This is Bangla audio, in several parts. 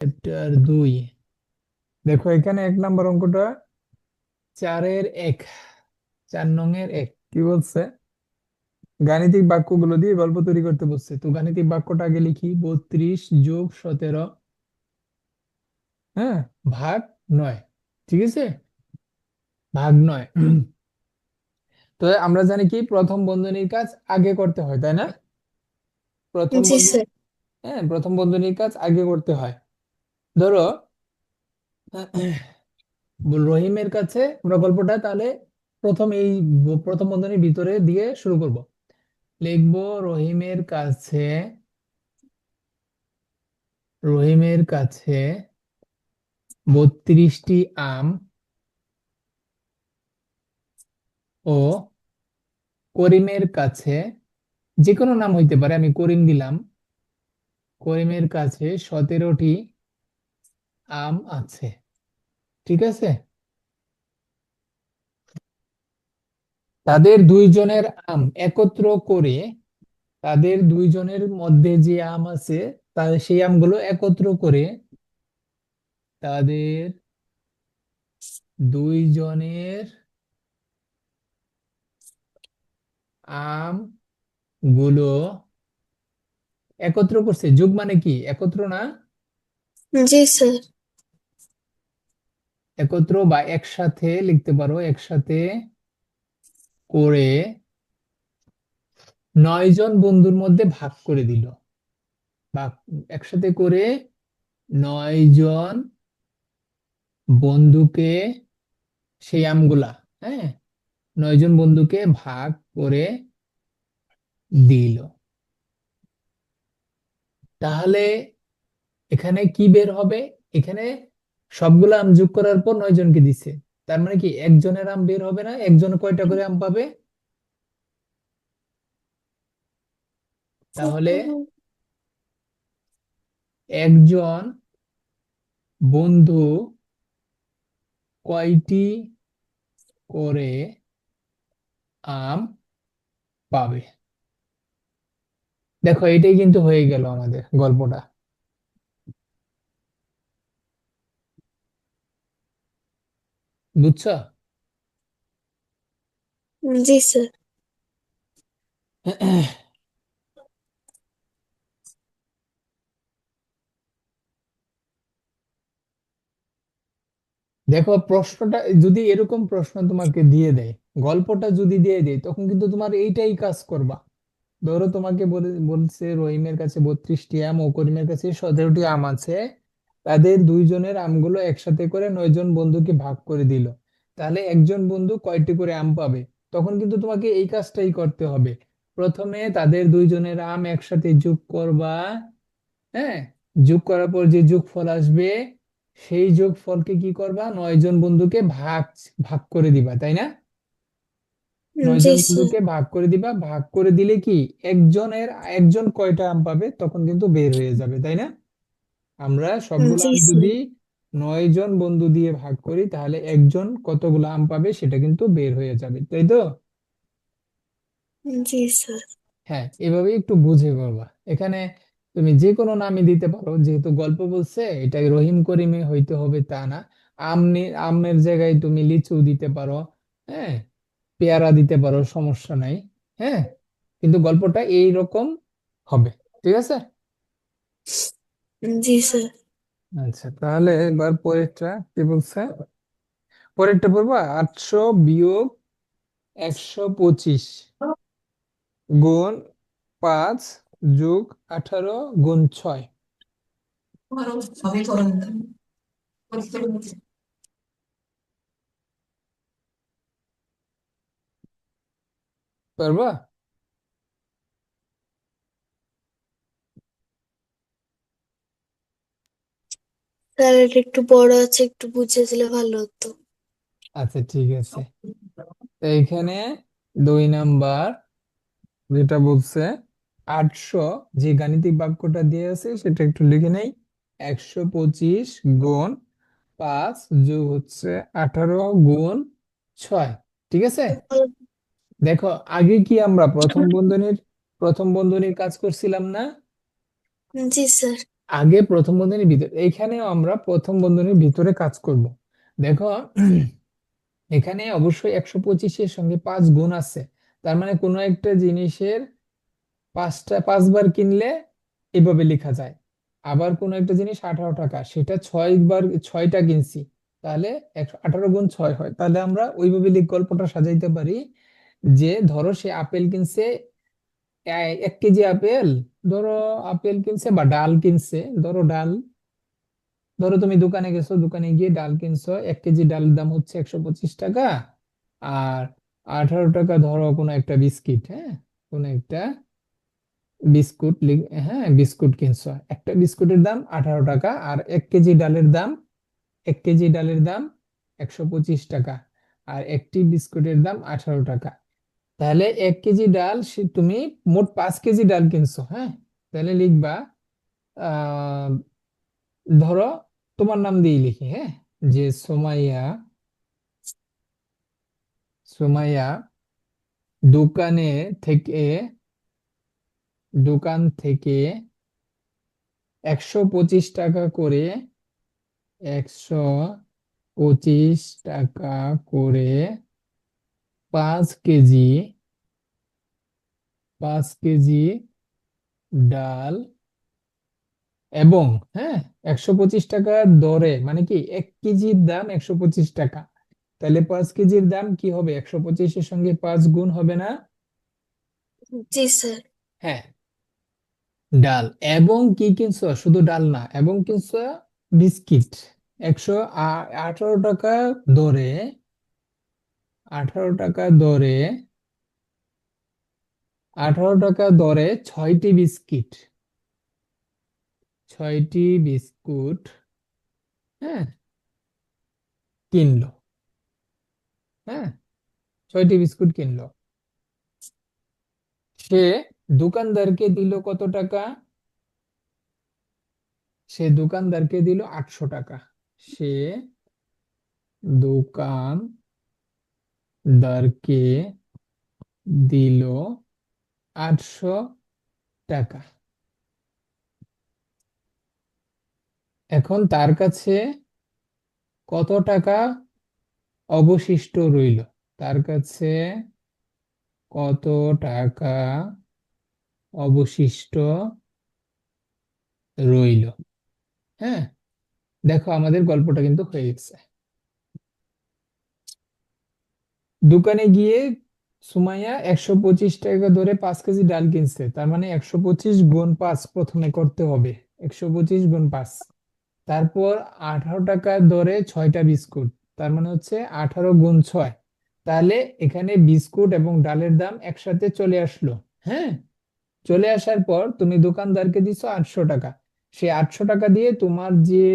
চ্যাপ্টার 2। দেখো এখানে 1 নম্বর অঙ্কটা 4-এর 1, 4 নং-এর 1 কি বলছে? গাণিতিক বাক্যগুলো দিয়ে গল্প তৈরি করতে বলছে। তো গাণিতিক বাক্যটা আগে লিখি, 32 যোগ 17, হ্যাঁ, ভাগ 9। ঠিক আছে, ভাগ 9। তো আমরা জানি কি প্রথম বন্ধনীর কাজ আগে করতে হয়, তাই না? প্রথম জি বন্ধনী, স্যার। হ্যাঁ, প্রথম বন্ধনীর কাজ আগে করতে হয়। ধরো রহিমের কাছে আমরা গল্পটা তাহলে প্রথম বন্ধনীর ভিতরে দিয়ে শুরু করব। লিখবো রহিমের কাছে 32টি আম ও করিমের কাছে, যে কোনো নাম হইতে পারে, আমি করিম দিলাম, করিমের কাছে 17টি আম আছে। ঠিক আছে, তাদের দুইজনের আম একত্র করে, তাদের দুইজনের মধ্যে যে আম আছে তাদের সেই আমগুলো একত্র করে তাদের দুইজনের আম গুলো একত্র করছে। যোগ মানে কি? একত্র না, জি স্যার। একত্র বা একসাথে লিখতে পারো, একসাথে করে 9 জন বন্ধুর মধ্যে ভাগ করে দিল। বা একসাথে করে 9 জন বন্ধুকে, সেই আমগুলা, হ্যাঁ, 9 জন বন্ধুকে ভাগ করে দিল। তাহলে এখানে কি বের হবে? এখানে সবগুলো আম যোগ করার পর 9 জনকে দিছে, তার মানে কি একজনের আম বের হবে না? একজন কয়টা করে আম পাবে? তাহলে একজন বন্ধু কয়টি করে আম পাবে? দেখো এটাই কিন্তু হয়ে গেল আমাদের গল্পটা। বুঝছো? জি স্যার। দেখো প্রশ্নটা যদি এরকম প্রশ্ন তোমাকে দিয়ে দেয়, গল্পটা যদি দিয়ে দেয়, তখন কিন্তু তোমার এইটাই কাজ করবা। ধরো তোমাকে বলছে রহিমের কাছে 32টি আম ও করিমের কাছে 17টি আম আছে, তাদের দুইজনের আমগুলো একসাথে করে 9 জন বন্ধুকে ভাগ করে দিল। তাহলে একজন বন্ধু কয়টি করে আম পাবে? তখন কিন্তু তোমাকে এই কাজটাই করতে হবে। প্রথমে তাদের দুইজনের আম একসাথে যোগ করবা, হ্যাঁ, যোগ করার পর যে যোগফল আসবে, সেই যোগফলকে কি করবা? 9 জন বন্ধুকে ভাগ ভাগ করে দিবা, তাই না? নয় জি জন স্যার। বন্ধুকে ভাগ করে দিবা, ভাগ করে দিলে কি একজনের, একজন কয়টা আম পাবে তখন কিন্তু বের হয়ে যাবে, তাই না? আমরা সবগুলো জি আম স্যার। যদি 9 জন বন্ধু দিয়ে ভাগ করি, তাহলে একজন কতগুলো আম পাবে সেটা কিন্তু বের হয়ে যাবে, তাই তো? জি স্যার। হ্যাঁ, এভাবে একটু বুঝে করবা। এখানে তুমি যে কোনো নামই দিতে পারো, যেহেতু গল্প বলছে, এটা রহিম করিমে হইতে হবে তা না। আমের জায়গায় তুমি লিচু দিতে পারো, হ্যাঁ, পেয়ারা দিতে পারো, সমস্যা নাই। হ্যাঁ, কিন্তু গল্পটা এই রকম হবে। ঠিক আছে। জি স্যার। আচ্ছা, তাহলে এবার পরেরটা কি বলছে? পরেরটা পড়বা, 800 - 125 গুণ 5 যোগ 18 গুণ 6। পারবা? স্যার এটা একটু বড় আছে, একটু বুঝিয়ে দিলে ভালো হতো। আচ্ছা ঠিক আছে। তো এখানে 2 নাম্বার যেটা বলছে, 800, যে গাণিতিক বাক্যটা দিয়ে আছে সেটা একটু লিখে নেই। 125 গুণ 5 যোগ হচ্ছে 18 গুণ 6। ঠিক আছে। দেখো আগে কি আমরা প্রথম বন্ধনীর কাজ করছিলাম না? জি স্যার। আগে প্রথম বন্ধনীর ভিতরে, এইখানেও আমরা প্রথম বন্ধনীর ভিতরে কাজ করব। দেখো, এখানে অবশ্যই 125-এর সঙ্গে 5 গুণ আছে। তার মানে কোনো একটা জিনিসের 5বার কিনলে এভাবে লেখা যায়। আবার কোনো একটা জিনিস 18 টাকা, সেটা 6বার, 6টা কিনছি, তাহলে 18 × 6 হয়। তাহলে আমরা ওইভাবে গল্পটা সাজাইতে পারি যে ধরো সে আপেল কিনছে, 1 কেজি আপেল, ধরো আপেল কিনছে বা ডাল কিনছে, ধরো ডাল, ধরো তুমি দোকানে গেছো, দোকানে গিয়ে ডাল কিনছো, 1 কেজি ডালের দাম হচ্ছে 125 টাকা। আর 18 টাকা ধরো কোনো একটা বিস্কিট, হ্যাঁ, কোনো একটা বিস্কুট, হ্যাঁ বিস্কুট কিনছো, একটা বিস্কুটের দাম 18 টাকা, আর 1 কেজি ডালের দাম 125 টাকা, আর একটি বিস্কুটের দাম 18 টাকা। তাহলে 1 কেজি ডাল তুমি মোট 5 কেজি ডাল কিনছো, হ্যাঁ। তাহলে লিখবা, আহ ধরো তোমার নাম দিয়ে লিখি, হ্যাঁ, যে সোমাইয়া, সোমাইয়া দোকানে থেকে, দোকান থেকে 125 টাকা করে, 125 টাকা করে 5 কেজি, 5 কেজি ডাল এবং, হ্যাঁ, 125 টাকা দরে, মানে কি 1 কেজির দাম 125 টাকা, তাহলে 5 কেজির দাম কি হবে, 125-এর সঙ্গে 5 গুণ হবে না? জি স্যার। হ্যাঁ, ডাল এবং কি কিনছো, শুধু ডাল না, এবং কিনছো বিস্কিট 118 টাকা দরে, 18 টাকা দরে, 18 টাকা দরে 6টি বিস্কিট, 6টি বিস্কুট, হ্যাঁ, কিনলো, হ্যাঁ, 6টি বিস্কুট কিনলো। সে দোকানদারকে দিল কত টাকা? সে দোকানদারকে দিল 800 টাকা। সে দোকানদারকে দিল 800 টাকা। এখন তার কাছে কত টাকা অবশিষ্ট রইল? তার কাছে কত টাকা অবশিষ্ট রইল? হ্যাঁ, দেখো আমাদের গল্পটা কিন্তু হয়ে গেছে। দোকানে গিয়ে সুমাইয়া 125 টাকা ধরে 5 কেজি ডাল কিনছে, তার মানে 125 × 5 প্রথমে করতে হবে, 125 × 5। তারপর 18 টাকা দরে 6টা বিস্কুট, তার মানে হচ্ছে 18 × 6। তাহলে এখানে বিস্কুট এবং ডালের দাম একসাথে চলে আসলো, হ্যাঁ। চলে আসার পর তুমি দোকানদারকে দিছো 800 টাকা। সেই 800 টাকা দিয়ে তোমার যে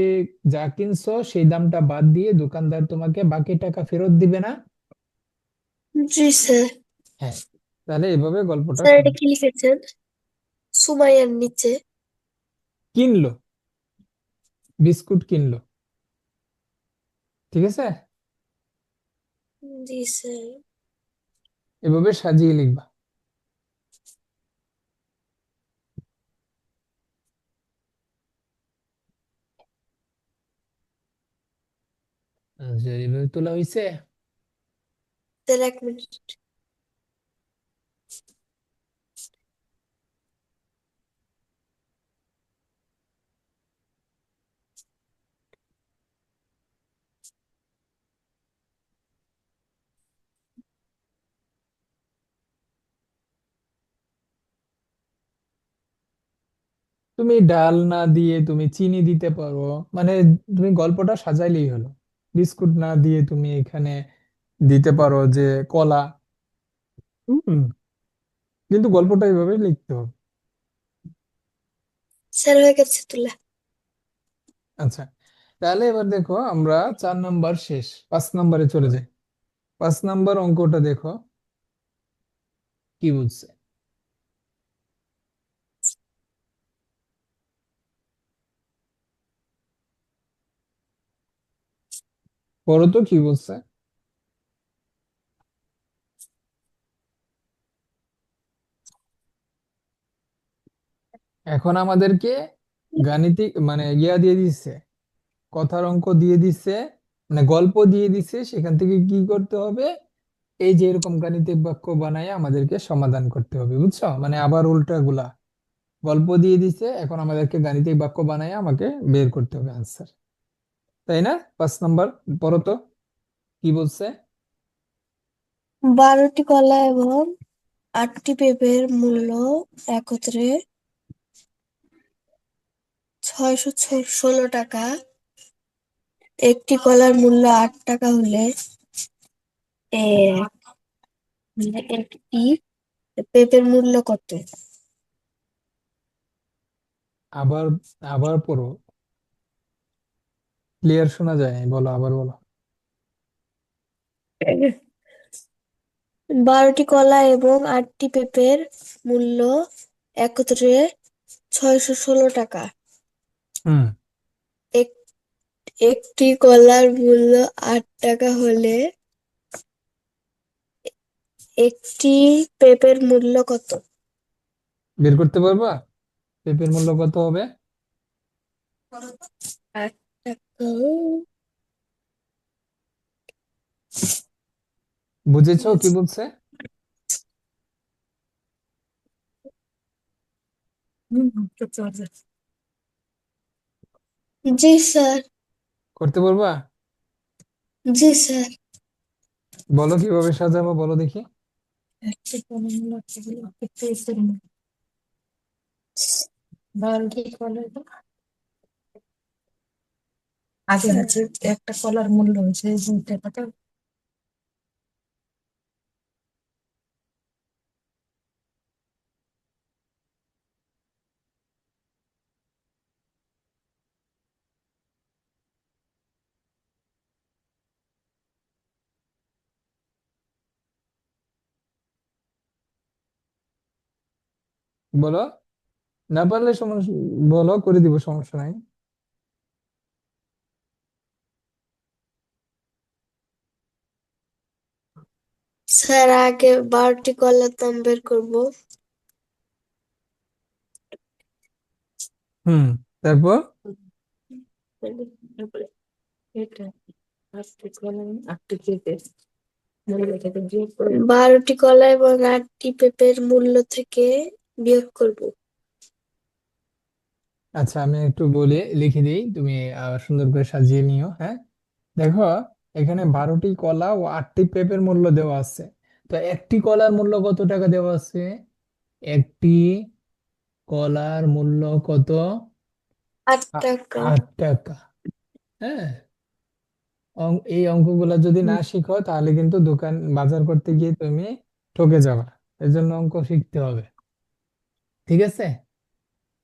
যা কিনছো সেই দামটা বাদ দিয়ে দোকানদার তোমাকে বাকি টাকা ফেরত দিবে না? জি স্যার। হ্যাঁ, তাহলে এভাবে গল্পটা স্যার এটা সাজানো। কি লিখেছেন? সুমাইয়ার নিচে? কিনলো, বিস্কুট কিনলো, ঠিক আছে, জি স্যার। এভাবে সাজিয়ে লিখবা। আচ্ছা, এভাবে তোলা হয়েছে। Sir 1 minute. তুমি ডাল না দিয়ে তুমি চিনি দিতে পারো, মানে তুমি গল্পটা সাজাইলেই হলো। বিস্কুট না দিয়ে তুমি এখানে দিতে পারো যে কলা। হুম, কিন্তু গল্পটা এইভাবে লিখতে হবে। স্যার হয়ে গেছে তোলা। আচ্ছা, তাহলে এবার দেখো আমরা 4 নাম্বার শেষ, 5 নাম্বারে চলে যাই। 5 নাম্বার অঙ্কটা দেখো কি বলছে। পড়ো তো কি বলছে। এখন আমাদেরকে গাণিতিক মানে ইয়া দিয়ে দিচ্ছে, কথার অঙ্ক দিয়ে দিচ্ছে, মানে গল্প দিয়ে দিচ্ছে, সেখান থেকে কি করতে হবে, এই যে এরকম গাণিতিক বাক্য বানায় আমাদেরকে সমাধান করতে হবে, বুঝছো? মানে আবার উল্টা গুলা, গল্প দিয়ে দিচ্ছে, এখন আমাদেরকে গাণিতিক বাক্য বানায় আমাকে বের করতে হবে আনসার, তাই না? 5 নম্বর, পড়ো তো কি বলছে। 12টি কলা এবং 8টি পেঁপের মূল্য একত্রে 616 টাকা। একটি কলার মূল্য 8 টাকা হলে এ- একটি পেঁপের মূল্য কত? আবার আবার পড়ো, ক্লিয়ার শোনা যায়, বলো আবার বলো। 12টি কলা এবং 8টি পেঁপের মূল্য একত্রে 616 টাকা। হুম। এক- একটি কলার মূল্য 8 টাকা হলে একটি পেঁপের মূল্য কত? বের করতে পারবা পেঁপের মূল্য কত হবে? 8 টাকা। বুঝেছো কি বলছে? জি স্যার। করতে পারবা? জি স্যার। বলো কিভাবে সাজাবো, বলো দেখি। একটি কলার মূল্য একটি পেঁপের মূল্য 12টি কলার আগে হচ্ছে একটা কলার মূল্য হচ্ছে 2 টাকা। তো বলো, না পারলে সমস্যা, বলো, করে দিব, সমস্যা নাই। স্যার আগে 12টি কলার দাম বের করবো। হুম, তারপর? এটা 8টি পেঁপে মূল্য থেকে বিয়োগ করে 12টি কলা এবং 8টি পেঁপের মূল্য থেকে বিয়োগ করব। আচ্ছা, আমি একটু বলে লিখে দিই, তুমি সুন্দর করে সাজিয়ে নিও, হ্যাঁ। দেখো, এখানে 12টি কলা ও 8টি পেঁপের মূল্য দেওয়া আছে। তো একটি কলার মূল্য কত টাকা দেওয়া আছে? একটি কলার মূল্য কত? 8 টাকা। 8 টাকা। হ্যাঁ, এই অঙ্কগুলা যদি না হুম। শিখো তাহলে কিন্তু দোকান বাজার করতে গিয়ে তুমি ঠকে যাবে। এর জন্য অঙ্ক শিখতে হবে, ঠিক আছে?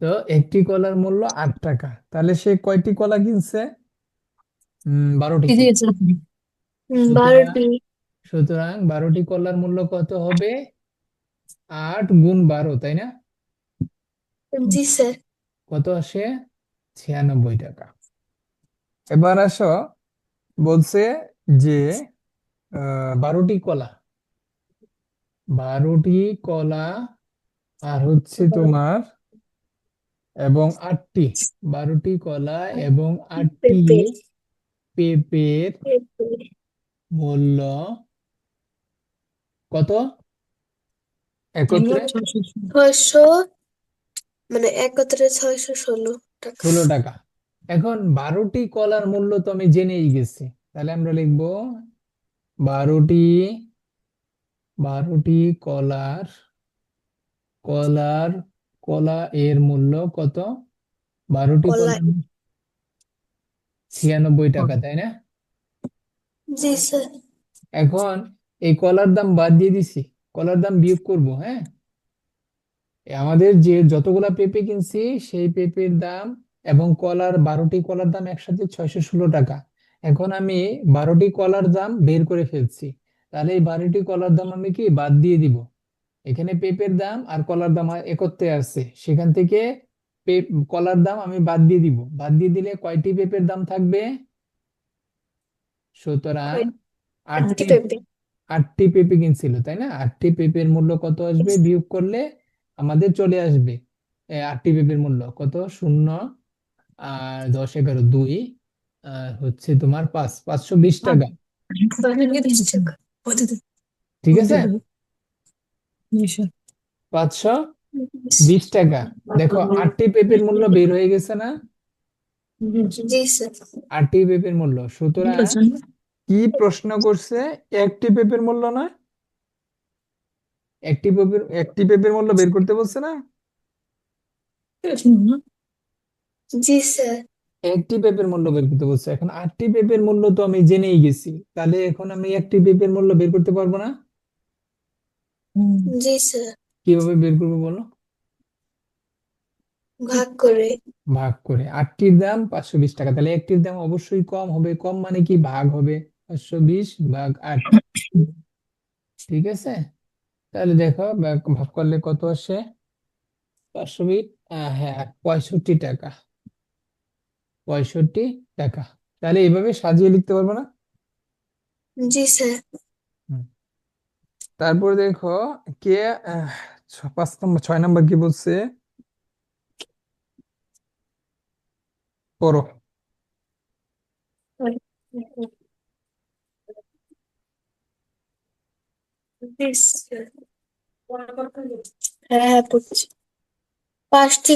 তো একটি কলার মূল্য 8 টাকা, তাহলে সে কয়টি কলা কিনছে? 12টি কি কিনছে। দিয়েছেন আপনি? সুতরাং 12টি। সুতরাং 12টি কলার মূল্য কত হবে? 8 × 12, তাই না? জি স্যার। কত আসে? 96 টাকা। এবার আসো, বলছে যে 12টি কলা, 12টি কলা আর হচ্ছে তোমার এবং 8টি, 12টি কলা এবং 8টি পেঁপে। পেঁপের পেঁপে মূল্য কত মূল্য একত্রে? 600, মানে একত্রে 616 টাকা। 16 টাকা। এখন 12টি কলার মূল্য তো আমি জেনেই গেছি, তাহলে আমরা লিখবো 12টি, 12টি কলার কলা এর মূল্য কত? 12টি কলা। কলার 96 টাকা, তাই না? জি স্যার। এখন এই কলার দাম বাদ দিয়ে দিছি, কলার দাম বিয়োগ করব, হ্যাঁ। আমাদের যে যতগুলা পেঁপে কিনছি সেই পেঁপের দাম এবং 12টি কলার দাম একসাথে 616 টাকা। এখন আমি 12টি কলার দাম বের করে ফেলছি, তাহলে এই 12টি কলার দাম আমি কি বাদ দিয়ে দিব। এখানে পেঁপের দাম আর কলার দাম একত্রে আছে, সেখান থেকে কলার দাম আমি বাদ দিয়ে দিব, বাদ দিয়ে দিলে কয়টি পেঁপের দাম থাকবে? সুতরাং আটটি আটটি পেঁপে। 8টি পেঁপে কিনছিল, তাই না? 8টি পেঁপের মূল্য কত আসবে বিয়োগ করলে আমাদের চলে আসবে 8টি পেঁপের মূল্য কত? শূন্য আর 10, 11, 2 হচ্ছে তোমার 520 টাকা। ঠিক আছে, 520 টাকা। দেখো 8টি পেঁপের মূল্য বের হয়ে গেছে না? জি স্যার। 8টি পেঁপের মূল্য, সুতরাং কি প্রশ্ন করছে? একটি পেঁপের মূল্য নয়, একটি পেঁপের মূল্য বের করতে বলছে না? জি স্যার। একটি পেঁপের মূল্য বের করতে বলছে। এখন 8টি পেঁপের মূল্য তো আমি জেনেই গেছি, তাহলে এখন আমি একটি পেঁপের মূল্য বের করতে পারবো না? জি স্যার। কিভাবে বের করবো বলো? ভাগ করে। ভাগ করে। 8টির দাম 520 টাকা, তাহলে একটির দাম অবশ্যই কম হবে। কম মানে কি? ভাগ হবে। 520/8। ঠিক আছে, তাহলে দেখো ভাগ করলে কত আসে? 520, হ্যাঁ, 65 টাকা। 65 টাকা। তাহলে এইভাবে সাজিয়ে লিখতে পারবো না? জি স্যার। হুম। তারপরে দেখো, কে 5 নম্বর, 6 নম্বর কি বলছে পড়ো। জি স্যার। হ্যাঁ হ্যাঁ পড়ছি। পাঁচটি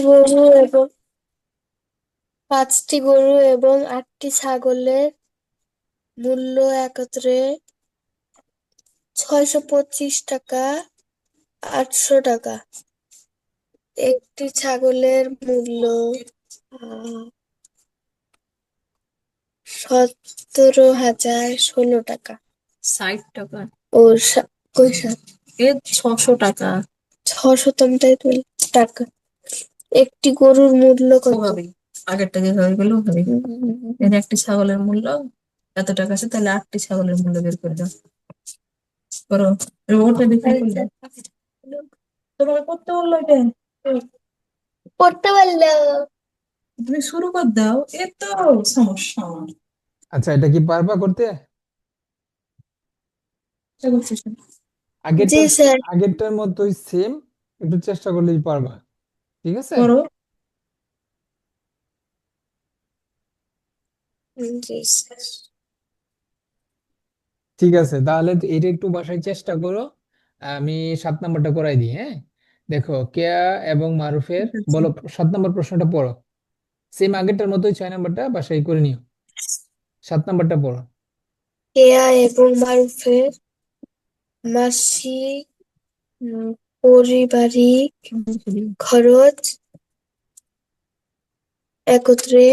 গরু এবং 8টি ছাগলের মূল্য একত্রে 625 টাকা, 800 টাকা। একটি ছাগলের মূল্য 17,016 টাকা। 60 টাকা। ও কই এ 600 টাকা। 600 তো আমি তাই বলি টাকা। একটি গরুর মূল্য কত? ওভাবেই আগেরটা যেভাবে গেলো ওভাবেই। এর একটি ছাগলের মূল্য এত টাকা আছে, তাহলে 8টি ছাগলের মূল্য বের করে দাও। করো। এবার ওটা দেখে করলে তোমাকে করতে বললো এটা। পড়তে পারলো। তুমি শুরু করে দাও, এ তো সমস্যা আমার। আচ্ছা, এটা কি পারবা করতে? চেষ্টা করছিস না? জি আগেরটার স্যার। আগেরটার মতোই সেম, একটু চেষ্টা করলেই পারবা। ঠিক আছে, করো। জি স্যার। ঠিক আছে, তাহলে এটা একটু বাসায় চেষ্টা করো। আমি 7 নম্বরটা করাই দিই, হ্যাঁ। দেখো, কেয়া এবং মারুফের, ঠিক আছে। বলো 7 নম্বর প্রশ্নটা পড়ো। সেম আগেরটার মতোই 6 নম্বরটা বাসায় করে নিও। 7 নম্বরটা পড়ো। কেয়া এবং মারুফের মাসিক পারিবারিক খরচ একত্রে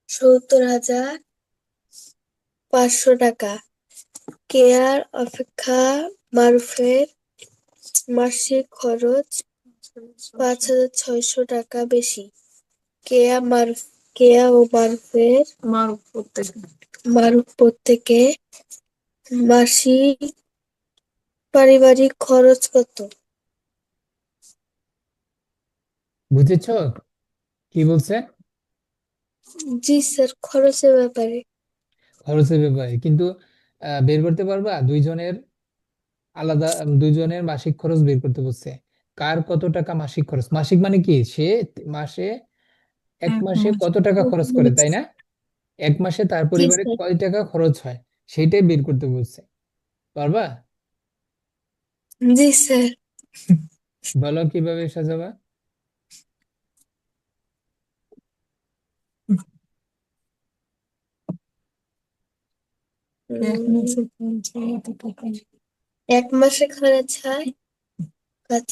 70,500 টাকা। কেয়ার অপেক্ষা মারুফের মাসিক খরচ 5,600 টাকা বেশি। কেয়া মারুফ কেয়া ও মারুফ প্রত্যেকে মাসিক পারিবারিক খরচ কত? বুঝেছো কি বলছে? জি স্যার, খরচের ব্যাপারে। খরচের ব্যাপারে কিন্তু বের করতে পারবা দুইজনের আলাদা, দুইজনের মাসিক খরচ বের করতে বলছে। কার কত টাকা মাসিক খরচ? মাসিক মানে কি? সে মাসে, এক মাসে কত টাকা খরচ করে, তাই না? এক মাসে তার জি পরিবারে স্যার। কয় টাকা খরচ হয়, সেইটাই বের করতে বলছে। পারবা? জি স্যার। বলো কিভাবে সাজাবা। এক মাসে খরচ হয় কত?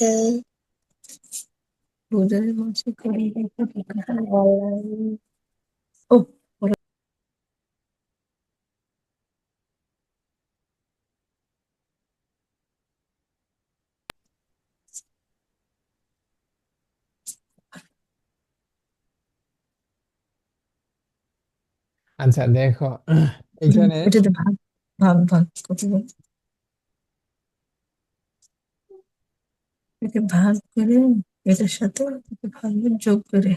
রোজার মাসে খরচ হয় কত টাকা? ও আচ্ছা দেখো, এখানে এটাতে ভাগ ভাগ ভাগ কত বল? একে ভাগ করে এটার সাথে একে ভাগ যোগ করে।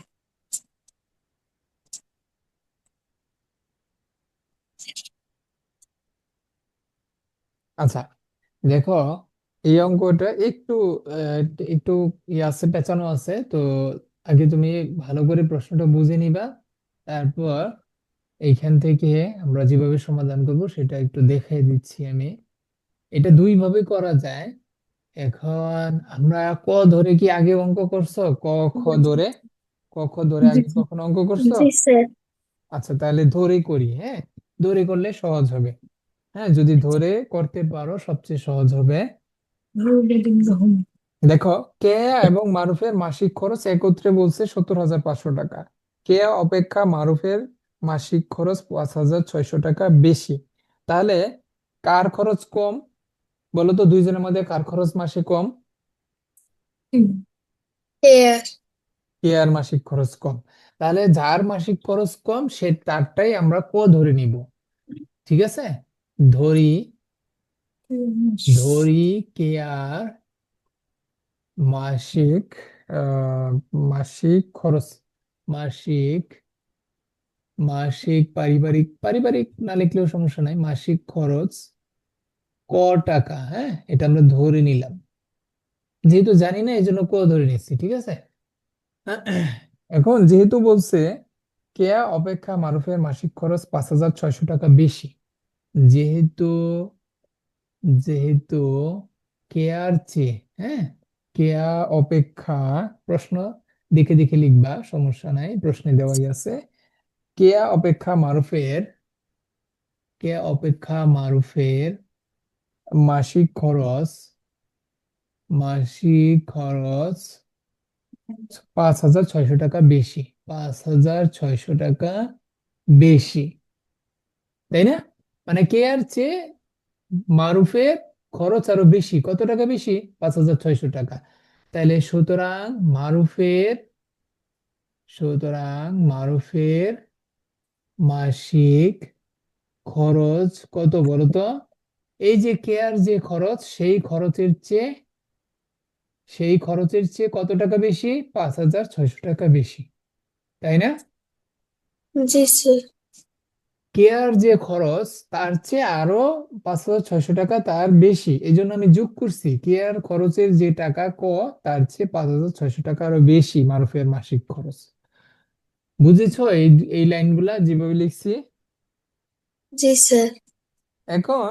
আচ্ছা দেখো, এই অঙ্কটা একটু একটু আছে, পেঁচানো আছে তো। আগে তুমি ভালো করে প্রশ্নটা বুঝে নিবা, তারপর এইখান থেকে আমরা যেভাবে সমাধান করব সেটা একটু দেখাই দিচ্ছি আমি। এটা দুই ভাবে করা যায়। এখন আমরা ক ধরে কি আগে অঙ্ক করছো? ক খ ধরে, ক খ ধরে জি আগে কখনো অঙ্ক করছো? জি স্যার। আচ্ছা, তাহলে ধরে করি। হ্যাঁ, ধরে করলে সহজ হবে। হ্যাঁ, যদি ধরে করতে পারো সবচেয়ে সহজ হবে। দেখো, কেয়া এবং মারুফের মাসিক খরচ একত্রে বলছে 70,500 টাকা। কেয়া অপেক্ষা মারুফের মাসিক খরচ 5,600 টাকা বেশি। তাহলে কার খরচ কম? বলো তো, দুইজনের মধ্যে কার খরচ মাসে কম? এয়ার। কেয়ার মাসিক খরচ কম। তাহলে যার মাসিক খরচ কম সে তারটাই আমরা ক ধরে নিব। ঠিক আছে, ধরি, ধরি কেয়ার মাসিক আহ মাসিক খরচ, মাসিক, মাসিক পারিবারিক, পারিবারিক না লিখলেও সমস্যা নাই, মাসিক খরচ ক টাকা। হ্যাঁ, এটা আমরা ধরে নিলাম, যেহেতু জানি না এই জন্য ক ধরে নিচ্ছি। ঠিক আছে, এখন যেহেতু বলছে কেয়া অপেক্ষা মারুফের মাসিক খরচ 5,600 টাকা বেশি, যেহেতু, যেহেতু কেয়ার চেয়ে, হ্যাঁ, কেয়া অপেক্ষা, প্রশ্ন দেখে দেখে লিখবা, সমস্যা নাই, প্রশ্নে দেওয়াই আছে। কেয়া অপেক্ষা মারুফের, কেয়া অপেক্ষা মারুফের মাসিক খরচ, মাসিক খরচ 5,600 টাকা বেশি, 5,600 টাকা বেশি, তাই না? মানে কেয়ার চেয়ে মারুফের খরচ আরো বেশি, কত টাকা বেশি? 5,600 টাকা। তাইলে সুতরাং মারুফের, সুতরাং মারুফের মাসিক খরচ কত বলতো? এই যে কেয়ার যে খরচ, সেই খরচের চেয়ে, সেই খরচের চেয়ে কত টাকা বেশি? 5,600 টাকা বেশি, তাই না? জি স্যার। কেয়ার যে খরচ তার চেয়ে আরো 5,600 টাকা তার বেশি, এই জন্য আমি যোগ করছি কেয়ার খরচের যে টাকা ক, তার চেয়ে 5,600 টাকা আরো বেশি মারুফের মাসিক খরচ। বুঝেছো এই এই লাইনগুলা যেভাবে লিখছি? জি স্যার। এখন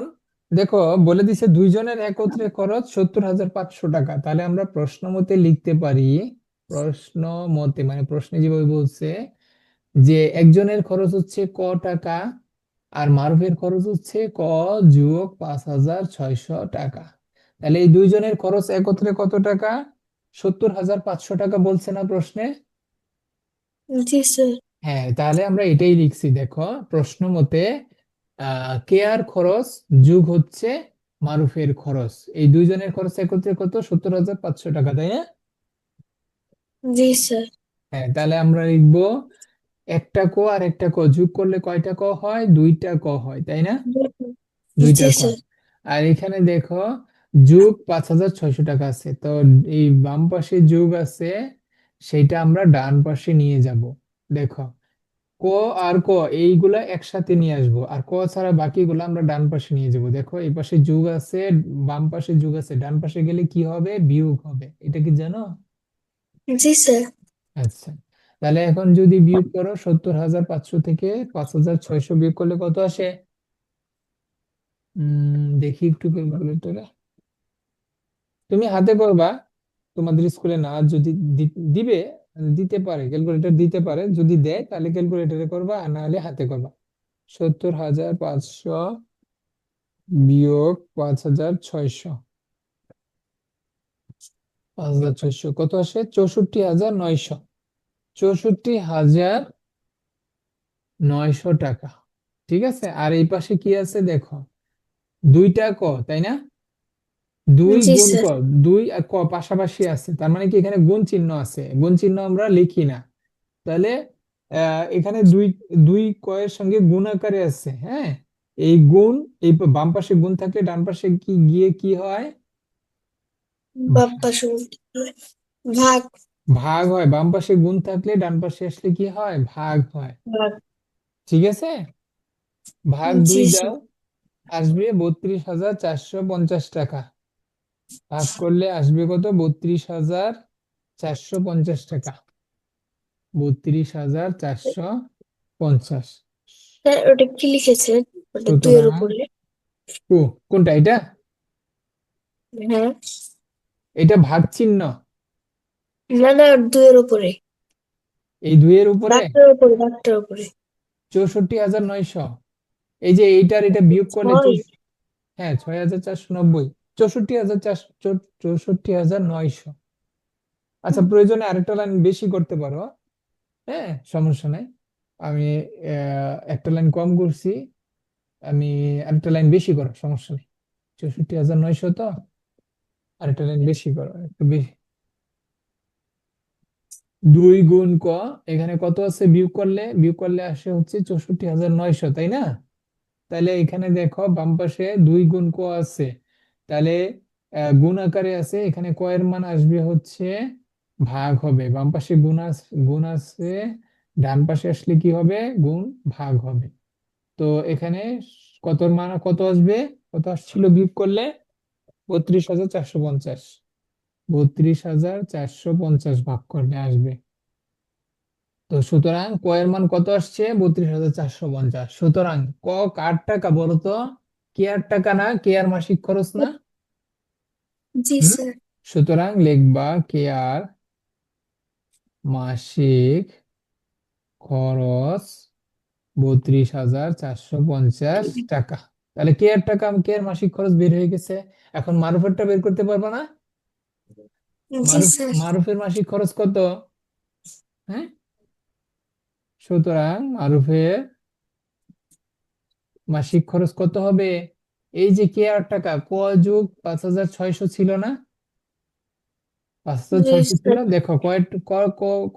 দেখো, বলে দিছে দুইজনের একত্রে খরচ 70,500 টাকা। তাহলে আমরা প্রশ্ন মতে লিখতে পারি, প্রশ্ন মতে মানে প্রশ্নে যেভাবে বলছে যে একজনের খরচ হচ্ছে ক টাকা, আর মারুফের খরচ হচ্ছে ক যোগ 5,600 টাকা। তাহলে এই দুইজনের খরচ একত্রে কত টাকা? 70,500 টাকা বলছে না প্রশ্নে? জি স্যার। হ্যাঁ, তাহলে আমরা এটাই লিখছি। দেখো, প্রশ্ন মতে কেয়ার খরচ যোগ হচ্ছে মারুফের খরচ, এই দুইজনের খরচ একত্রে কত? 70,500 টাকা, তাই না? জি স্যার। হ্যাঁ, তাহলে আমরা লিখবো একটা ক আর একটা ক যোগ করলে কয়টা ক হয়? দুইটা ক হয়, তাই না? দুইটা জি ক। স্যার। আর এখানে দেখো যোগ 5,600 টাকা আছে, তো এই বাম পাশে যোগ আছে, সেইটা আমরা ডান পাশে নিয়ে যাব। দেখো, ক আর ক এইগুলা একসাথে নিয়ে আসবো, আর ক ছাড়া বাকিগুলো আমরা ডান পাশে নিয়ে যাব। দেখো, এই পাশে যোগ আছে, বাম পাশে যোগ আছে, ডান পাশে গেলে কি হবে? বিয়োগ হবে। এটা কি জানো? জি স্যার। আচ্ছা, তাহলে এখন যদি বিয়োগ করো 70,500 থেকে 5,600 বিয়োগ করলে কত আসে? দেখি একটু ক্যালকুলেটরে। তুমি হাতে করবা, তোমাদের স্কুলে না যদি দিবে, দিতে পারে, ক্যালকুলেটর দিতে পারে, যদি দেয় তাহলে ক্যালকুলেটরে করবা, আর না হলে হাতে করবা। 70,500 বিয়োগ 5,600, 5,600 কত আসে? 64,900, 64,900 টাকা। ঠিক আছে, আর এই পাশে কি আছে দেখো, দুইটা ক, তাই না? দুই জি গুণ ক, স্যার। দুই আর ক পাশাপাশি আছে, তার মানে কি এখানে গুণ চিহ্ন আছে, গুণ চিহ্ন আমরা লিখি না। তাহলে এখানে দুই, দুই কয়ের সঙ্গে গুণ আকারে আছে। হ্যাঁ, এই গুণ, এই বাম পাশে গুণ থাকলে ডান পাশে কি গিয়ে কি হয়? বাপ্পা শুন ভাগ। ভাগ হয়। বাম পাশে গুণ থাকলে ডান পাশে আসলে কি হয়? ভাগ হয়। ভাগ। ঠিক আছে, ভাগ জি দুই স্যার। দাও, আসবে 32,450 টাকা। ভাগ করলে আসবে কত? 32,450 টাকা। 32,450। স্যার ওটা কি লিখেছেন? ওটা দুইয়ের সুতরাং উপরে। কোনটা এটা? হ্যাঁ। এটা ভাগ চিহ্ন। না না, দুইয়ের উপরে। এই দুইয়ের উপরে ডাক্তার উপরে, ডাক্তার উপরে। 64,900। এই যে এইটার এটা বিয়োগ করলে ছয়। হ্যাঁ, 6,490। 64,900। আচ্ছা, প্রয়োজনে আরেকটা লাইন বেশি করতে পারো। হ্যাঁ, সমস্যা নাই। আমি একটা লাইন কম করছি, আমি আরেকটা লাইন বেশি করো, সমস্যা নেই। 64,900 তো, আরেকটা লাইন বেশি করো, একটু বেশি। 2 গুণ এখানে কত আছে? বিয়োগ করলে আসে হচ্ছে 64,900, তাই না? তাহলে এখানে দেখো বাম পাশে 2 গুণ আছে, তাহলে গুণ আকারে আছে, এখানে এর মান আসবে হচ্ছে ভাগ হবে। বাম পাশে গুণ আছে, ডান পাশে আসলে কি হবে? গুণ ভাগ হবে। তো এখানে কতর মান কত আসবে? কত আসছিল বিয়োগ করলে? 32,450। 32,450 ভাগ করলে আসবে। তো সুতরাং এর মান কত আসছে? 32,450। সুতরাং কার টাকা বলো তো? কেয়ার টাকা না? কেয়ার মাসিক খরচ না? জি হুম? স্যার। সুতরাং লিখবা কেয়ার মাসিক খরচ 32,450 টাকা। তাহলে কেয়ার টাকা, কেয়ার মাসিক খরচ বের হয়ে গেছে। এখন মারুফেরটা বের করতে পারবা না? জি স্যার। মারুফের মাসিক খরচ কত? হ্যাঁ, সুতরাং মারুফের মাসিক খরচ কত হবে? এই যে কেয়ার টাকা যোগ 5,600 ছিল না? পাঁচ হাজার জি ছয়শো ছিল, স্যার। দেখো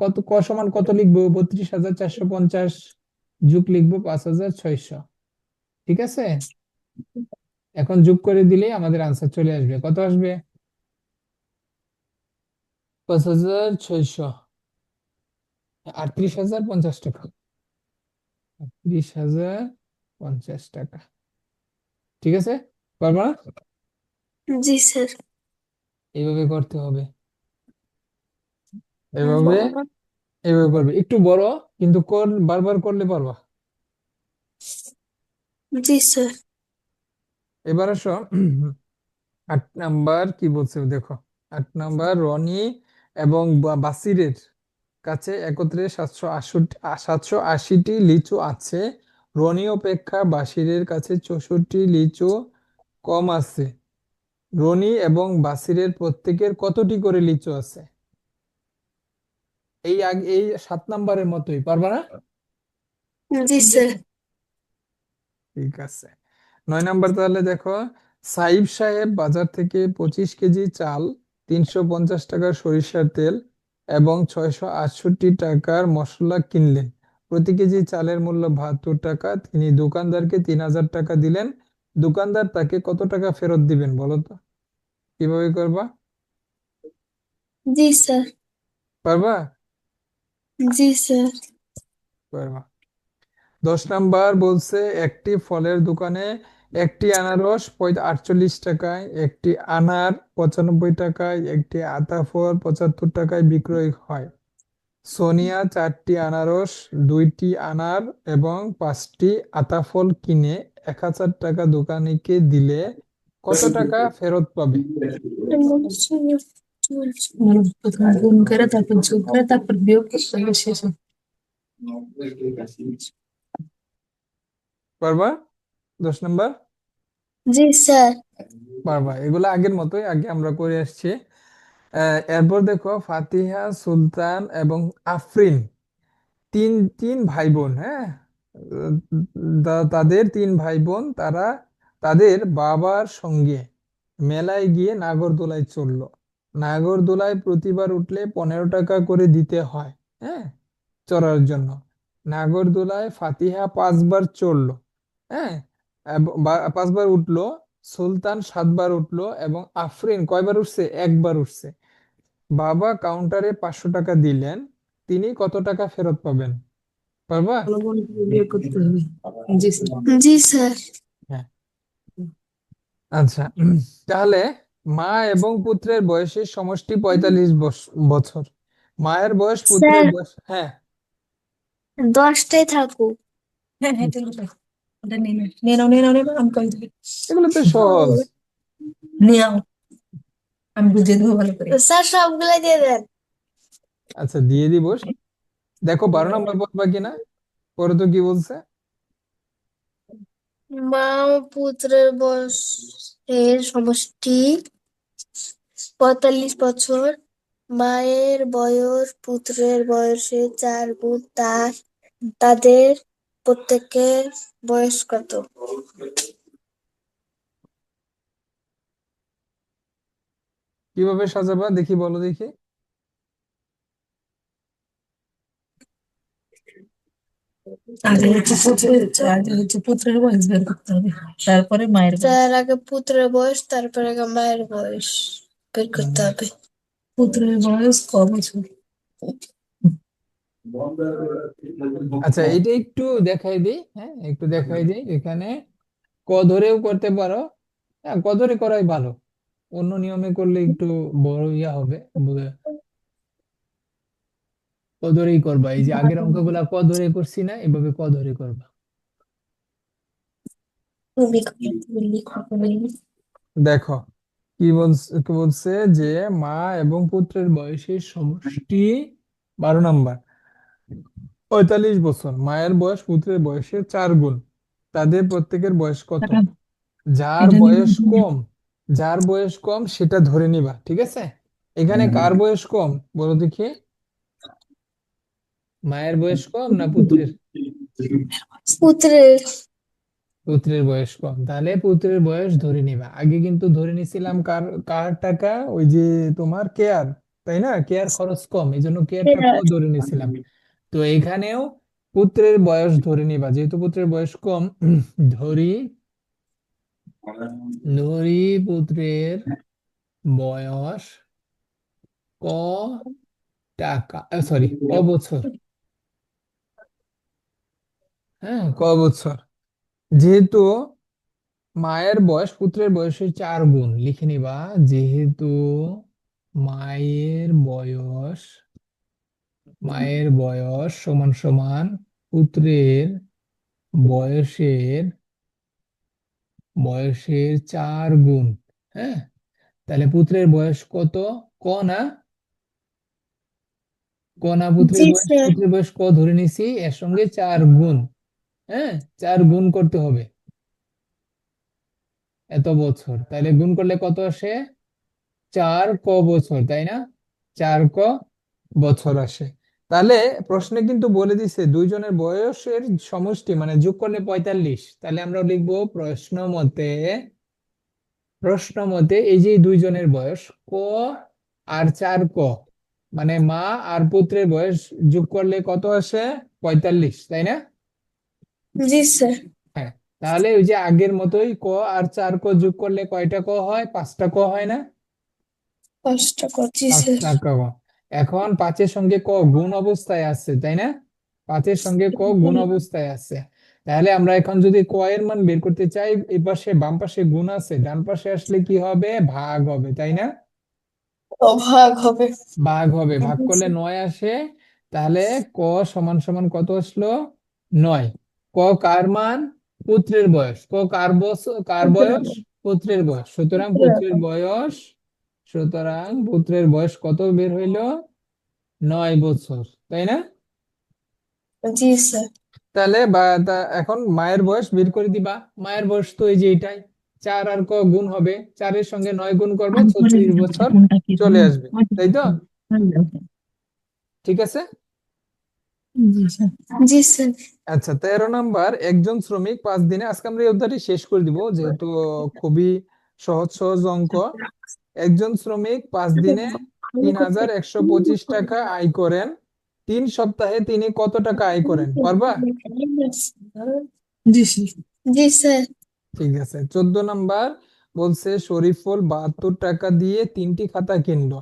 কত সমান কত লিখবো? 32,450 যোগ লিখবো 5,600। ঠিক আছে, এখন যোগ করে দিলেই আমাদের আনসার চলে আসবে। কত আসবে? 5,600, 38,050 টাকা। 38,050 টাকা। ঠিক আছে, পারবা না? জি স্যার। এইভাবে করতে হবে, এভাবে এইভাবে করবে। একটু বড়, কিন্তু বারবার করলে পারবা। জি স্যার। এবার আসো 8 নাম্বার কি বলছে দেখো। 8 নাম্বার, রনি এবং বাসিরের কাছে একত্রে 780টি লিচু আছে। রনি অপেক্ষা বাসিরের কাছে 64 লিচু কম আছে। রনি এবং বাসিরের প্রত্যেকের কতটি করে লিচু আছে? এই 7 নাম্বারের মতোই, পারবা না? জি স্যার। ঠিক আছে। 9 নাম্বার তাহলে দেখো, সাইব সাহেব বাজার থেকে 25 কেজি চাল, 350 টাকার সরিষার তেল এবং 668 টাকার মশলা কিনলেন। প্রতি কেজি চালের মূল্য 72 টাকা। তিনি দোকানদারকে 3,000 টাকা দিলেন। দোকানদার তাকে কত টাকা ফেরত দিবেন বলো তো? কিভাবে করবা? জি স্যার। পারবা? জি স্যার। পারবা। 10 নাম্বার বলছে, একটি ফলের দোকানে একটি আনারস 48 টাকায়, একটি আনার 95 টাকায়, একটি আতা ফল 75 টাকায় বিক্রয় হয়। সোনিয়া 4টি আনারস, 2টি আনার এবং 5টি আতা ফল কিনে 1,000 টাকা দোকানিকে দিলে কত টাকা ফেরত পাবে? প্রথমে গুণ করে, তারপর যোগ করে, তারপর বিয়োগ করে শেষে। পারবা? 10 নাম্বার জি স্যার। পারবা। এগুলো আগের মতোই, আগে আমরা করে আসছি। এরপর দেখো, ফাতিহা, সুলতান এবং আফরিন তিন তিন ভাই বোন। হ্যাঁ, তাদের 3 ভাই বোন, তারা তাদের বাবার সঙ্গে মেলায় গিয়ে নাগরদোলায় চড়লো। নাগরদোলায় প্রতিবার উঠলে 15 টাকা করে দিতে হয়, হ্যাঁ, চড়ার জন্য। নাগরদোলায় ফাতিহা 5 বার চড়লো, হ্যাঁ, 5 বার উঠলো। সুলতান 7 বার উঠলো এবং আফরিন কয়বার উঠছে? 1 বার উঠছে। বাবা কাউন্টারে 500 টাকা দিলেন, তিনি কত টাকা ফেরত পাবেন? পারবা? ভালো করে বিয়োগ করতে হবে। জি স্যার। জি স্যার। হ্যাঁ, আচ্ছা। তাহলে মা এবং পুত্রের বয়সের সমষ্টি 45 বছর। মায়ের বয়স, পুত্রের স্যার বয়স, হ্যাঁ। 10টাই থাকুক। হ্যাঁ হ্যাঁ ঠিক আছে, ওটা নিয়ে নাও নিয়ে নাও নিয়ে নাও নিয়ে নাও, আমি করে দিবি। এগুলো তো সহজ। নিয়ে নাও, আমি বুঝিয়ে দেবো ভালো করে। স্যার সবগুলাই দিয়ে দেন। আচ্ছা দিয়ে দিব। দেখো 12 নম্বর পড়বা কিনা, পরে তো কি বলছে। মা ও পুত্রের বয়সের সমষ্টি 45 বছর। মায়ের বয়স পুত্রের বয়সের 4 গুণ। তাদের প্রত্যেকের বয়স কত? কিভাবে সাজাবা দেখি, বলো দেখি। আগে হচ্ছে পুত্রের বয়স বের করতে হবে, তারপরে মায়ের বয়স। তার আগে পুত্রের বয়স, তারপরে আগে মায়ের বয়স বের করতে হুম। হবে। পুত্রের বয়স ক বছর? আচ্ছা এটা একটু দেখাই দিই, হ্যাঁ একটু দেখাই দিই এখানে। ক ধরেও করতে পারো, হ্যাঁ ক ধরে করাই ভালো। অন্য নিয়মে করলে একটু বড় ইয়া হবে। ক ধরেই করবা, এই যে আগের অঙ্কগুলা ক ধরে করছি না, এভাবে ক ধরে করবা। তুমি লিখো তুমি। দেখো কি বলছে যে মা এবং পুত্রের বয়সের সমষ্টি 12 নম্বর, 45 বছর। মায়ের বয়স পুত্রের বয়সের 4 গুণ। তাদের প্রত্যেকের বয়স কত? যার এটা বয়স নিয়ে কম, যার বয়স কম সেটা ধরে নিবা, ঠিক আছে। এখানে কার বয়স কম বলো দেখি, মায়ের বয়স কম না পুত্রের? পুত্রের। পুত্রের বয়স কম, তাহলে পুত্রের বয়স ধরে নিবা। আগে কিন্তু ধরে নিছিলাম কার, কার টাকা, ওই যে তোমার কেয়ার, তাই না, কেয়ার খরচ কম, এই জন্য কেয়ারটা ক ধরে নিছিলাম। তো এখানেও পুত্রের বয়স ধরে নিবা, যেহেতু পুত্রের বয়স কম। ধরি, ধরি পুত্রের বয়স ক টাকা, সরি ক বছর, হ্যাঁ ক বছর। যেহেতু মায়ের বয়স পুত্রের বয়সের 4 গুণ, লিখে নিবা। যেহেতু মায়ের বয়স, মায়ের বয়স সমান সমান পুত্রের বয়সের, বয়সের 4 গুণ, হ্যাঁ। তাহলে পুত্রের বয়স কত? ক না, ক না পুত্রের জি বয়স, স্যার। পুত্রের বয়স ক ধরে নিছি, এর সঙ্গে 4 গুণ, হ্যাঁ 4 গুণ করতে হবে এত বছর, তাহলে গুণ করলে কত আসে? 4 ক বছর, তাই না, 4 ক বছর আসে। তাহলে প্রশ্নে কিন্তু বলে দিছে দুইজনের বয়সের সমষ্টি মানে যোগ করলে 45। তাহলে আমরা লিখবো প্রশ্ন মতে, প্রশ্ন মতে এই যে দুইজনের বয়স ক আর 4 ক, মানে মা আর পুত্রের বয়স যোগ করলে কত আসে? 45, তাই না। জি স্যার। হ্যাঁ, তাহলে ওই যে আগের মতোই ক আর 4 ক যোগ করলে কয়টা ক হয়? 5টা ক হয় না? 5 টাকা, জি স্যার। 5 টাকা। এখন 5-এর সঙ্গে ক গুণ অবস্থায় আছে, তাই না, 5-এর সঙ্গে ক গুণ অবস্থায় আছে। তাহলে আমরা এখন যদি ক এর মান বের করতে চাই, এই পাশে বাম পাশে গুণ আছে, ডান পাশে আসলে কি হবে? ভাগ হবে, তাই না। অভাগ হবে। ভাগ হবে, ভাগ জি করলে স্যার। 9 আসে। তাহলে ক সমান সমান কত আসলো? 9। ক কার মান? পুত্রের বয়স। ক কার বছর, কার বয়স? পুত্রের বয়স। সুতরাং পুত্রের বয়স, সুতরাং পুত্রের বয়স কত বের হইলো? 9 বছর, তাই না। জি স্যার। তাহলে এখন মায়ের বয়স বের করে দিবা। মায়ের বয়স তো এই যে এটাই, 4 আর ক গুণ হবে, 4-এর সঙ্গে 9 গুণ করবা, আমি করে 36 বছর কোনটা কি চলে আসবে, তাই তো। ঠিক আছে। জি স্যার। জি স্যার। আচ্ছা 13 নম্বর, একজন শ্রমিক 5 দিনে, আজকে আমরা এই অধ্যায়টি শেষ করে দিব যেহেতু খুবই সহজ সহজ অঙ্ক। একজন শ্রমিক 5 দিনে 3,125 টাকা আয় করেন, 3 সপ্তাহে তিনি কত টাকা আয় করেন, পারবা? জি স্যার। জি স্যার। ঠিক আছে। 14 নম্বর বলছে শরীফুল 72 টাকা দিয়ে 3টি খাতা কিনলো,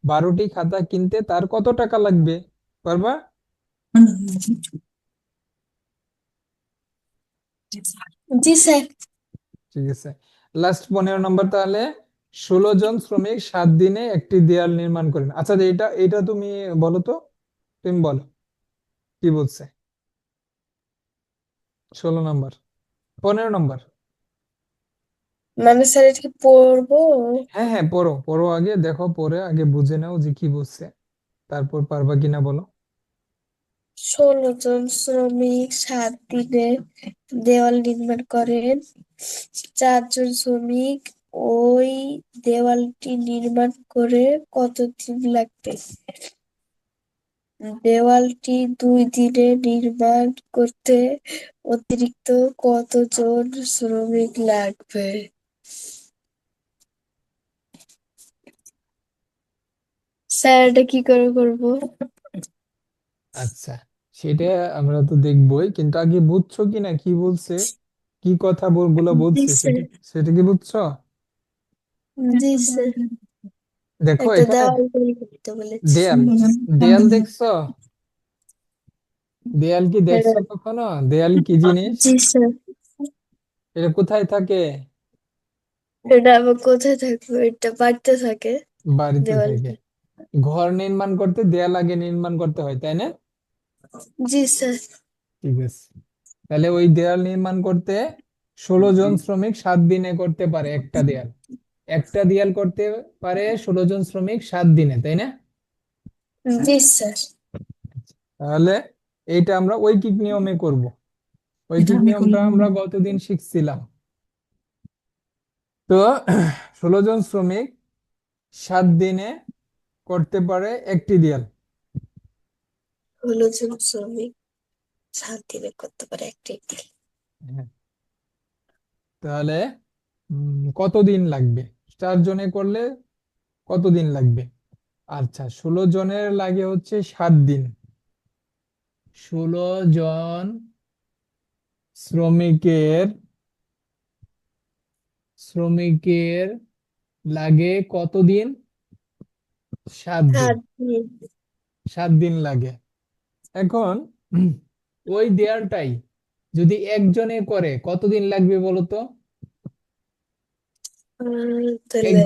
12টি খাতা কিনতে তার কত টাকা লাগবে, পারবা? জি স্যার। ঠিক আছে। লাস্ট 15 নম্বর তাহলে, 16 জন শ্রমিক 7 দিনে একটি দেয়াল নির্মাণ করেন। আচ্ছা এটা এটা তুমি বলো তো, তুমি বলো কি বলছে। 16 নম্বর, 15 নম্বর। মানে স্যার এটা কি পড়বো? হ্যাঁ হ্যাঁ, পড়ো পড়ো, আগে দেখো, পরে আগে বুঝে নাও যে কি বুঝছে, তারপর পারবা কিনা বলো। 16 জন শ্রমিক 7 দিনে দেওয়াল নির্মাণ করেন। 4 জন শ্রমিক ওই দেওয়ালটি নির্মাণ করে কতদিন লাগবে? দেওয়ালটি 2 দিনে নির্মাণ করতে অতিরিক্ত কতজন শ্রমিক লাগবে? স্যার এটা কি করে করবো? আচ্ছা, সেটা আমরা তো দেখবোই, কিন্তু আগে বুঝছো কিনা কি বলছে, কি কথা গুলো জি বলছে, স্যার। সেটা সেটা কি বুঝছো? জি স্যার। দেখো একটা এখানে দেওয়াল তৈরি করতে বলেছে। দেয়াল, দেয়াল দেখছো? দেয়াল কি দেখছো হ্যাঁ। কখনো? দেয়াল কি জিনিস? জি স্যার। এটা কোথায় থাকে? এটা আবার কোথায় থাকবে? এটা বাড়তে থাকে বাড়িতে থাকে। দেওয়ালটা। ঘর নির্মাণ করতে দেয়াল আগে নির্মাণ করতে হয়, তাই না? জি স্যার। ঠিক আছে, তাহলে ওই দেয়াল নির্মাণ করতে 16 জন শ্রমিক 7 দিনে করতে পারে একটা দেয়াল। একটা দেয়াল করতে পারে 16 জন শ্রমিক 7 দিনে, তাই না? জি স্যার। তাহলে এইটা আমরা ঐকিক নিয়মে করব। ঐকিক নিয়মটা আমরা গতদিন শিখছিলাম। তো 16 জন শ্রমিক 7 দিনে করতে পারে একটি দেয়াল। 16 জন শ্রমিক 7 দিনে করতে পারে একটি দেয়াল। হ্যাঁ, তাহলে কতদিন লাগবে? 4 জনে করলে কতদিন লাগবে? আচ্ছা, 16 জনের লাগে হচ্ছে 7 দিন। 16 জন শ্রমিকের শ্রমিকের লাগে কতদিন? 7 দিন। 7 দিন। 7 দিন লাগে। এখন ওই দেয়ালটাই যদি একজনে করে কতদিন লাগবে বলো তো? এক তাহলে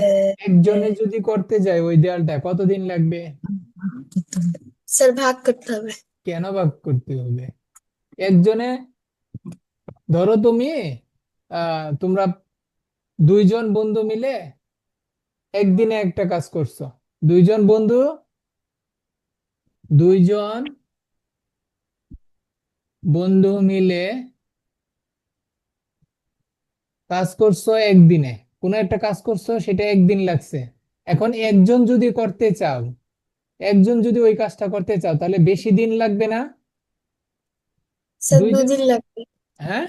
একজনে যদি করতে যায় ওই দেয়ালটা কতদিন লাগবে? স্যার ভাগ করতে হবে। কেন ভাগ করতে হবে? একজনে, ধরো তুমি তোমরা 2 জন বন্ধু মিলে একদিনে একটা কাজ করছো। 2 জন বন্ধু, 2 জন বন্ধু মিলে কাজ করছো একদিনে, কোনো একটা কাজ করছো, সেটা একদিন লাগছে। এখন একজন যদি করতে চাও, একজন যদি ওই কাজটা করতে চাও, তাহলে বেশি দিন লাগবে না? স্যার 2 জন, 2 দিন লাগবে। হ্যাঁ,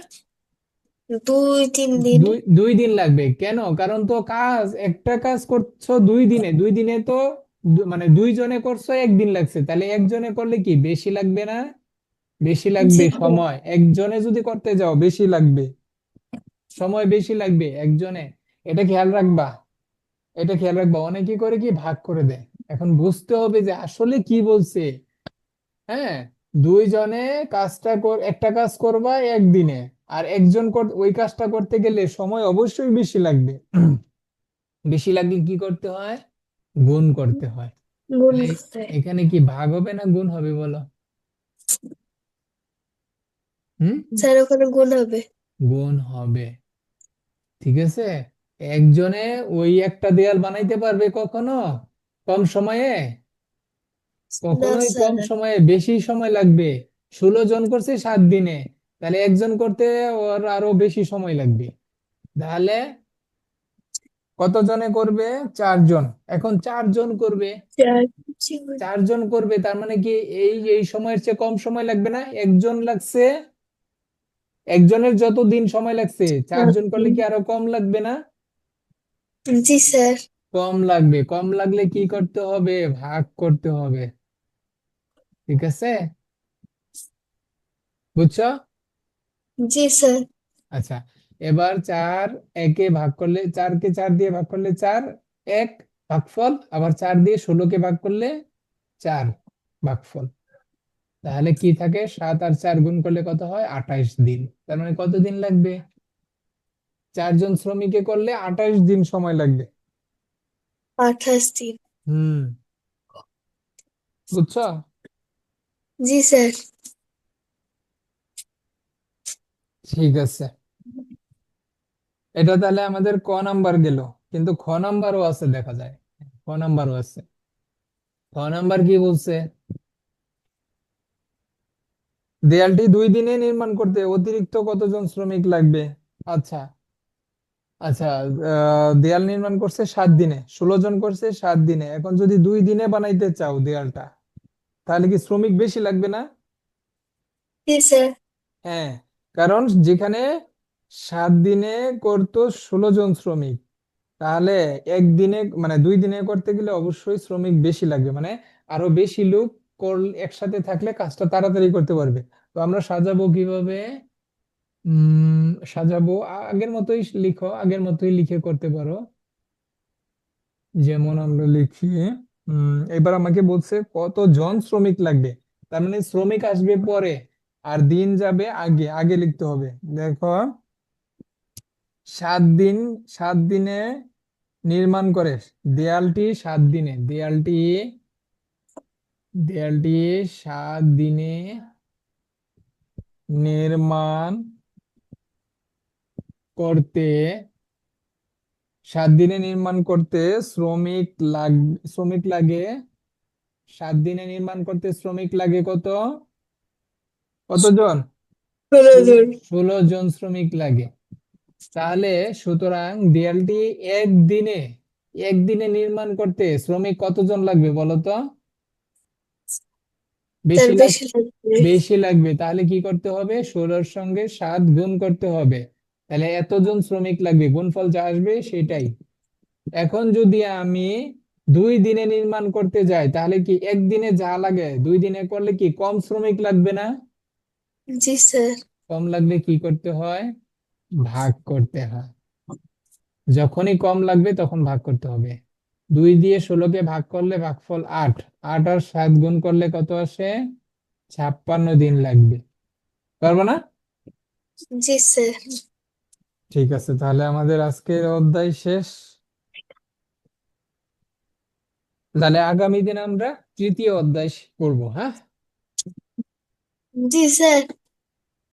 2-3 দিন। দুই 2 দিন লাগবে কেন? কারণ তো একটা কাজ করছো 2 দিনে, 2 দিনে তো মানে 2 জনে করছো একদিন লাগছে, তাহলে একজনে করলে কি বেশি লাগবে না? বেশি জি লাগবে স্যার। সময়, একজনে যদি করতে যাও বেশি লাগবে সময়, বেশি লাগবে একজনে। এটা খেয়াল রাখবা, এটা খেয়াল রাখবা। অনেকে করে কি ভাগ করে দেয়। এখন বুঝতে হবে যে আসলে কি বলছে। হ্যাঁ, 2 জনে একটা কাজ করবা একদিনে, আর একজন ওই কাজটা করতে গেলে সময় অবশ্যই বেশি লাগবে। বেশি লাগলে কি করতে হয়? গুণ করতে হয়। গুণ তাহলে করতে হয়। এখানে কি ভাগ হবে না গুণ হবে বলো? হুম, স্যার ওখানে গুণ হবে। গুণ হবে। ঠিক আছে, একজনে ওই একটা দেয়াল বানাইতে পারবে কখনো কম সময়ে? না কখনোই স্যার। কম সময়ে, বেশি সময় লাগবে। 16 জন করছে 7 দিনে, তাহলে একজন করতে ওর আরো বেশি সময় লাগবে। তাহলে কতজনে করবে? 4 জন। এখন 4 জন করবে, চার। 4 জন করবে, তার মানে কি এই এই সময়ের চেয়ে কম সময় লাগবে না? একজন লাগছে, একজনের যত দিন সময় লাগছে 4 জন করলে দিন। কি আরো কম লাগবে না? জি স্যার। কম লাগবে। কম লাগলে কি করতে হবে? ভাগ করতে হবে। ঠিক আছে, বুঝছো? জি স্যার। আচ্ছা, এবার 4 দিয়ে ভাগ করলে 4 ভাগফল, আবার 4 দিয়ে 16কে ভাগ করলে 4 ভাগফল। তাহলে কি থাকে? 7 আর 4 গুণ করলে কত হয়? 28 দিন। তার মানে কত দিন লাগবে? 4 জন শ্রমিকে করলে 28 দিন সময় লাগবে। 28 দিন। হুম, বুঝছো? জি স্যার। ঠিক আছে, এটা তাহলে আমাদের ক নাম্বার গেল, কিন্তু খ নাম্বারও আছে দেখা যায়। খ নাম্বারও আছে। খ নাম্বার কি বলছে? দেয়ালটি 2 দিনে নির্মাণ করতে অতিরিক্ত কতজন শ্রমিক লাগবে? আচ্ছা, আচ্ছা, দেয়াল নির্মাণ করছে 7 দিনে, 16 জন করছে 7 দিনে, এখন যদি 2 দিনে বানাইতে চাও দেয়ালটা, তাহলে কি শ্রমিক বেশি লাগবে না? জি স্যার। হ্যাঁ, কারণ যেখানে 7 দিনে করতো 16 জন শ্রমিক, তাহলে একদিনে মানে 2 দিনে করতে গেলে অবশ্যই শ্রমিক বেশি লাগবে, মানে আরো বেশি লোক একসাথে থাকলে কাজটা তাড়াতাড়ি করতে পারবে। তো আমরা সাজাবো কিভাবে? সাজাবো আগের মতোই লিখো, আগের মতোই লিখে করতে পারো। যেমন আমরা লিখি, এবার আমাকে বলছে কতজন শ্রমিক লাগবে, তার মানে শ্রমিক আসবে পরে আর দিন যাবে আগে, আগে লিখতে হবে। দেখো, 7 দিন, 7 দিনে নির্মাণ করে দেয়ালটি, 7 দিনে দেয়ালটি 7 দিনে নির্মাণ করতে, 7 দিনে নির্মাণ করতে শ্রমিক লাগে, 7 দিনে নির্মাণ করতে শ্রমিক লাগে কতজন? 16 জন। 16 জন শ্রমিক লাগে। তাহলে সুতরাং দেয়ালটি একদিনে, একদিনে নির্মাণ করতে শ্রমিক কতজন লাগবে বলো তো? তার বেশি লাগ বেশি লাগবে। বেশি লাগবে, তাহলে কি করতে হবে? 16-র সঙ্গে 7 গুণ করতে হবে, তাহলে এতজন শ্রমিক লাগবে, গুণফল যা আসবে সেটাই। এখন যদি আমি 2 দিনে নির্মাণ করতে যাই, তাহলে কি একদিনে যা লাগে 2 দিনে করলে কি কম শ্রমিক লাগবে না? জি স্যার। কম লাগলে কি করতে হয়? ভাগ করতে হয়। যখনই কম লাগবে তখন ভাগ করতে হবে। 2 দিয়ে 16-কে ভাগ করলে ভাগফল 8, 8 আর 7 গুণ করলে কত আসে? 56 দিন লাগবে। পারবো না? জি স্যার। ঠিক আছে, তাহলে আমাদের আজকের অধ্যায় শেষ। তাহলে আগামী দিন আমরা তৃতীয় অধ্যায় করব, হ্যাঁ? জি স্যার।